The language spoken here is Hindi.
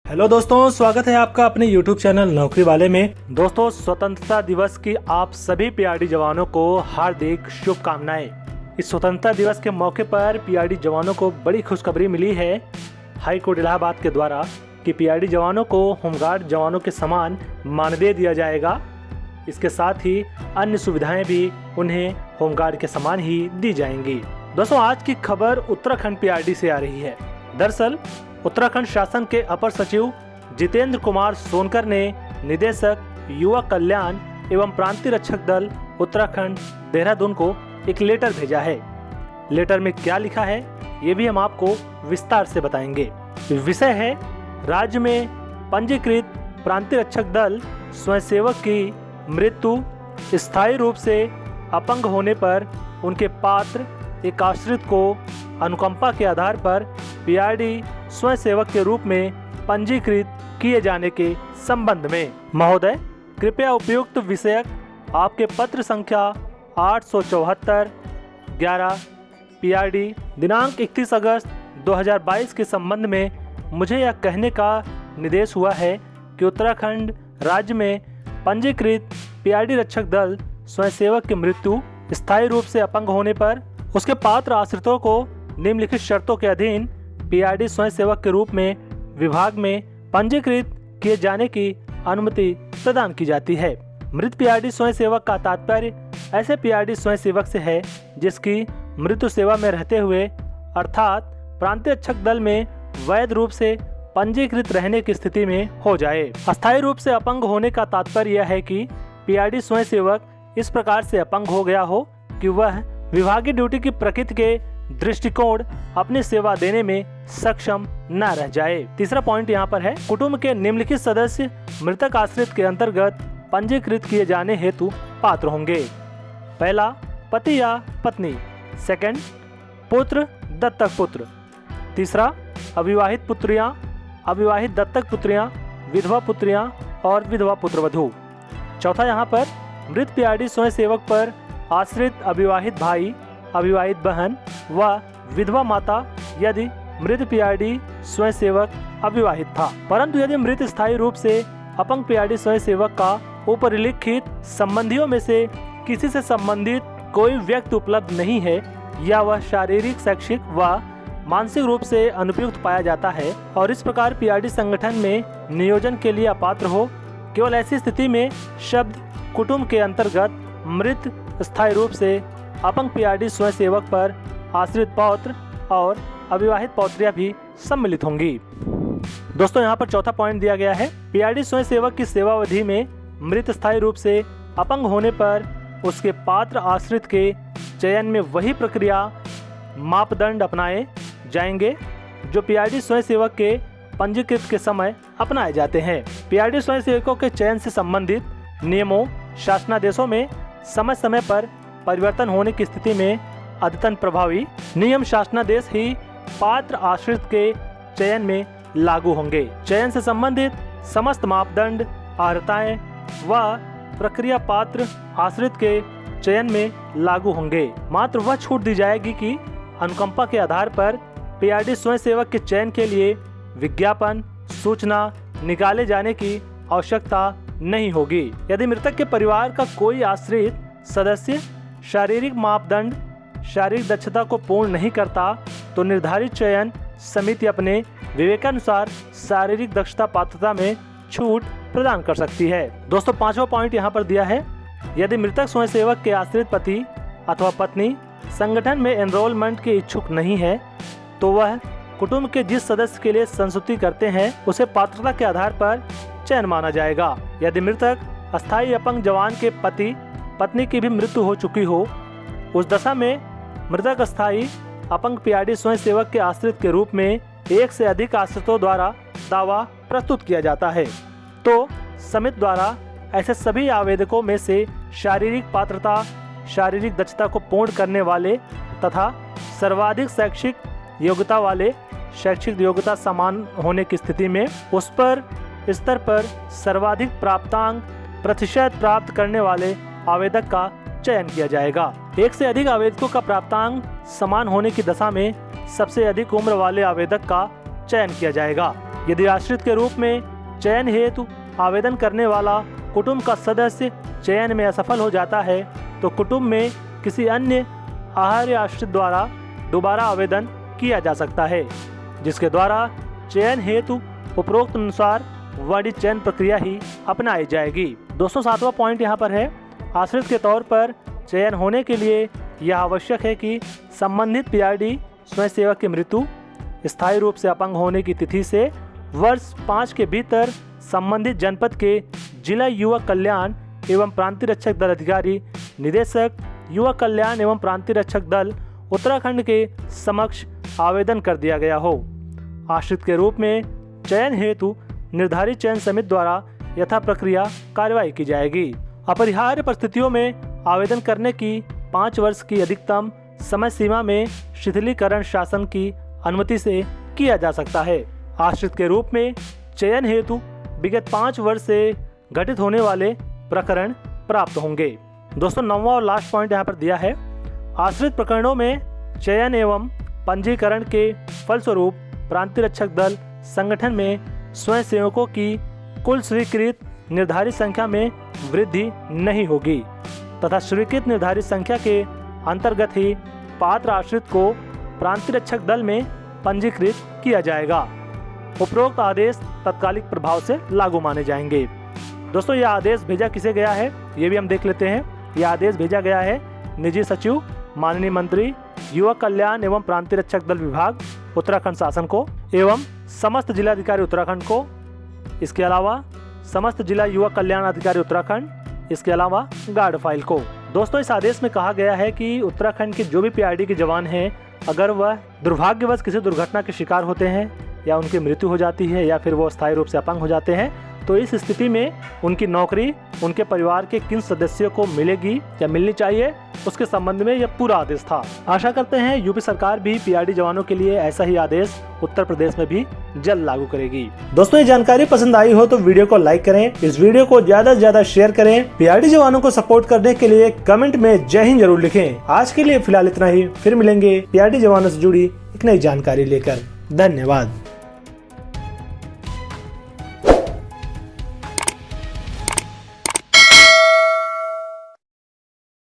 हेलो दोस्तों, स्वागत है आपका अपने YouTube चैनल नौकरी वाले में। दोस्तों, स्वतंत्रता दिवस की आप सभी पीआरडी जवानों को हार्दिक शुभकामनाएं। इस स्वतंत्रता दिवस के मौके पर पीआरडी जवानों को बड़ी खुशखबरी मिली है हाई कोर्ट इलाहाबाद के द्वारा कि पीआरडी जवानों को होमगार्ड जवानों के समान मानदेय दिया जाएगा। इसके साथ ही अन्य सुविधाएं भी उन्हें होमगार्ड के समान ही दी जाएंगी। दोस्तों, आज की खबर उत्तराखंड पीआरडी से आ रही है। दरअसल उत्तराखंड शासन के अपर सचिव जितेंद्र कुमार सोनकर ने निदेशक युवा कल्याण एवं प्रांतीय रक्षक दल उत्तराखंड देहरादून को एक लेटर भेजा है। लेटर में क्या लिखा है ये भी हम आपको विस्तार से बताएंगे। विषय है राज्य में पंजीकृत प्रांतीय रक्षक दल स्वयंसेवक की मृत्यु स्थायी रूप से अपंग होने पर उनके पात्र एक आश्रित को अनुकंपा के आधार पर पीआरडी स्वयंसेवक के रूप में पंजीकृत किए जाने के संबंध में। महोदय, कृपया उपयुक्त विषयक आपके पत्र संख्या 874/11 पीआरडी दिनांक 31 अगस्त 2022 के संबंध में मुझे यह कहने का निर्देश हुआ है कि उत्तराखंड राज्य में पंजीकृत पीआरडी रक्षक दल स्वयंसेवक की मृत्यु स्थायी रूप से अपंग होने पर उसके पात्र आश्रितों को निम्नलिखित शर्तों के अधीन पीआरडी स्वयंसेवक के रूप में विभाग में पंजीकृत किए जाने की अनुमति प्रदान की जाती है। मृत पीआरडी स्वयंसेवक का तात्पर्य ऐसे पीआरडी स्वयंसेवक से है जिसकी मृत्यु सेवा में रहते हुए अर्थात प्रांतीय रक्षक दल में वैध रूप से पंजीकृत रहने की स्थिति में हो जाए। अस्थायी रूप से अपंग होने का तात्पर्य यह है कि पीआरडी स्वयंसेवक इस प्रकार से अपंग हो गया हो कि वह विभागीय ड्यूटी की प्रकृति के दृष्टिकोण अपनी सेवा देने में सक्षम न रह जाए। तीसरा पॉइंट यहाँ पर है, कुटुंब के निम्नलिखित सदस्य मृतक आश्रित के अंतर्गत पंजीकृत किए जाने हेतु पात्र होंगे। पहला, पति या पत्नी। सेकंड, पुत्र, दत्तक पुत्र। तीसरा, अविवाहित पुत्रियां, अविवाहित दत्तक पुत्रियां, विधवा पुत्रियां और विधवा पुत्रवधू। चौथा, यहाँ पर मृत पीआरडी स्वयंसेवक पर आश्रित अविवाहित भाई, अविवाहित बहन व विधवा माता यदि मृत पीआरडी स्वयंसेवक अविवाहित था। परंतु यदि मृत स्थायी रूप से अपंग पीआरडी स्वयंसेवक का उपरिलिखित संबंधियों में से किसी से संबंधित कोई व्यक्ति उपलब्ध नहीं है या वह शारीरिक, शैक्षिक व मानसिक रूप से अनुपयुक्त पाया जाता है और इस प्रकार पीआरडी संगठन में नियोजन के लिए अपात्र हो, केवल ऐसी स्थिति में शब्द कुटुंब के अंतर्गत मृत स्थायी रूप से अपंग पीआरडी स्वयंसेवक पर आश्रित पौत्र और अविवाहित पौत्रियां भी सम्मिलित होंगी। दोस्तों, यहाँ पर चौथा पॉइंट दिया गया है, पीआरडी स्वयंसेवक की सेवावधि में मृत स्थायी रूप से अपंग होने पर उसके पात्र आश्रित के चयन में वही प्रक्रिया मापदंड अपनाए जाएंगे जो पीआरडी स्वयंसेवक के पंजीकृत के समय अपनाए जाते हैं। पीआरडी स्वयंसेवकों के चयन से संबंधित नियमों, शासनादेशों में समय समय पर परिवर्तन होने की स्थिति में अद्यतन प्रभावी नियम शासनादेश ही पात्र आश्रित के चयन में लागू होंगे। चयन से संबंधित समस्त मापदंड, अर्हताएं व प्रक्रिया पात्र आश्रित के चयन में लागू होंगे। मात्र वह छूट दी जाएगी कि अनुकंपा के आधार पर पीआरडी स्वयंसेवक के चयन के लिए विज्ञापन, सूचना निकाले जाने की आवश्यकता नहीं होगी। यदि मृतक के परिवार का कोई आश्रित सदस्य शारीरिक मापदंड, शारीरिक दक्षता को पूर्ण नहीं करता तो निर्धारित चयन समिति अपने विवेकानुसार शारीरिक दक्षता पात्रता में छूट प्रदान कर सकती है। दोस्तों, पांचवा पॉइंट यहाँ पर दिया है, यदि मृतक स्वयंसेवक के आश्रित पति अथवा पत्नी संगठन में एनरोलमेंट के इच्छुक नहीं है तो वह कुटुंब के जिस सदस्य के लिए संस्तुति करते हैं उसे पात्रता के आधार पर चयन माना जाएगा। यदि मृतक अस्थायी अपंग जवान के पति पत्नी की भी मृत्यु हो चुकी हो, उस दशा में मृतक अस्थायी अपंग पीआरडी स्वयंसेवक के आश्रित के रूप में एक से अधिक आश्रितों द्वारा दावा प्रस्तुत किया जाता है तो समिति द्वारा ऐसे सभी आवेदकों में से शारीरिक पात्रता, शारीरिक दक्षता को पूर्ण करने वाले तथा सर्वाधिक शैक्षिक योग्यता वाले, शैक्षिक योग्यता समान होने की स्थिति में उस पर स्तर पर सर्वाधिक प्राप्तांक प्रतिशत प्राप्त करने वाले आवेदक का चयन किया जाएगा। एक से अधिक आवेदकों का प्राप्तांक समान होने की दशा में सबसे अधिक उम्र वाले आवेदक का चयन किया जाएगा। यदि आश्रित के रूप में चयन हेतु आवेदन करने वाला कुटुंब का सदस्य चयन में असफल हो जाता है तो कुटुंब में किसी अन्य आहार्य आश्रित द्वारा दोबारा आवेदन किया जा सकता है, जिसके द्वारा चयन हेतु उपरोक्त अनुसार वर्णित चयन प्रक्रिया ही अपनाई जाएगी। दोस्तों 7वां पॉइंट यहाँ पर है, आश्रित के तौर पर चयन होने के लिए यह आवश्यक है कि संबंधित पीआरडी स्वयंसेवक की मृत्यु स्थायी रूप से अपंग होने की तिथि से वर्ष 5 के भीतर संबंधित जनपद के जिला युवा कल्याण एवं प्रांतीय रक्षक दल अधिकारी निदेशक युवा कल्याण एवं प्रांतीय रक्षक दल उत्तराखंड के समक्ष आवेदन कर दिया गया हो। आश्रित के रूप में चयन हेतु निर्धारित चयन समिति द्वारा यथा प्रक्रिया कार्रवाई की जाएगी। अपरिहार्य परिस्थितियों में आवेदन करने की 5 वर्ष की अधिकतम समय सीमा में शिथिलीकरण शासन की अनुमति से किया जा सकता है। आश्रित के रूप में चयन हेतु विगत 5 वर्ष से घटित होने वाले प्रकरण प्राप्त होंगे। दोस्तों 9वां और लास्ट पॉइंट यहाँ पर दिया है, आश्रित प्रकरणों में चयन एवं पंजीकरण के फलस्वरूप प्रांतीय रक्षक दल संगठन में स्वयंसेवकों की कुल स्वीकृत निर्धारित संख्या में वृद्धि नहीं होगी तथा स्वीकृत निर्धारित संख्या के अंतर्गत ही पात्र आश्रित को प्रांतीय रक्षक दल में पंजीकृत किया जाएगा। उपरोक्त आदेश तत्कालिक प्रभाव से लागू माने जाएंगे। दोस्तों यह आदेश भेजा किसे गया है ये भी हम देख लेते हैं। यह आदेश भेजा गया है निजी सचिव माननीय मंत्री युवा कल्याण एवं प्रांतीय रक्षक दल विभाग उत्तराखंड शासन को एवं समस्त जिलाधिकारी उत्तराखंड को, इसके अलावा समस्त जिला युवा कल्याण अधिकारी उत्तराखंड, इसके अलावा गार्ड फाइल को। दोस्तों इस आदेश में कहा गया है कि उत्तराखंड के जो भी पीआरडी के जवान हैं, अगर वह दुर्भाग्यवश किसी दुर्घटना के शिकार होते हैं या उनकी मृत्यु हो जाती है या फिर वो स्थायी रूप से अपंग हो जाते हैं तो इस स्थिति में उनकी नौकरी उनके परिवार के किन सदस्यों को मिलेगी या मिलनी चाहिए उसके संबंध में यह पूरा आदेश था। आशा करते हैं यूपी सरकार भी पीआरडी जवानों के लिए ऐसा ही आदेश उत्तर प्रदेश में भी जल्द लागू करेगी। दोस्तों ये जानकारी पसंद आई हो तो वीडियो को लाइक करें, इस वीडियो को ज्यादा से ज्यादा शेयर करें। पीआरडी जवानों को सपोर्ट करने के लिए कमेंट में जय हिंद जरूर लिखें। आज के लिए फिलहाल इतना ही, फिर मिलेंगे पीआरडी जवानों से जुड़ी एक नई जानकारी लेकर। धन्यवाद।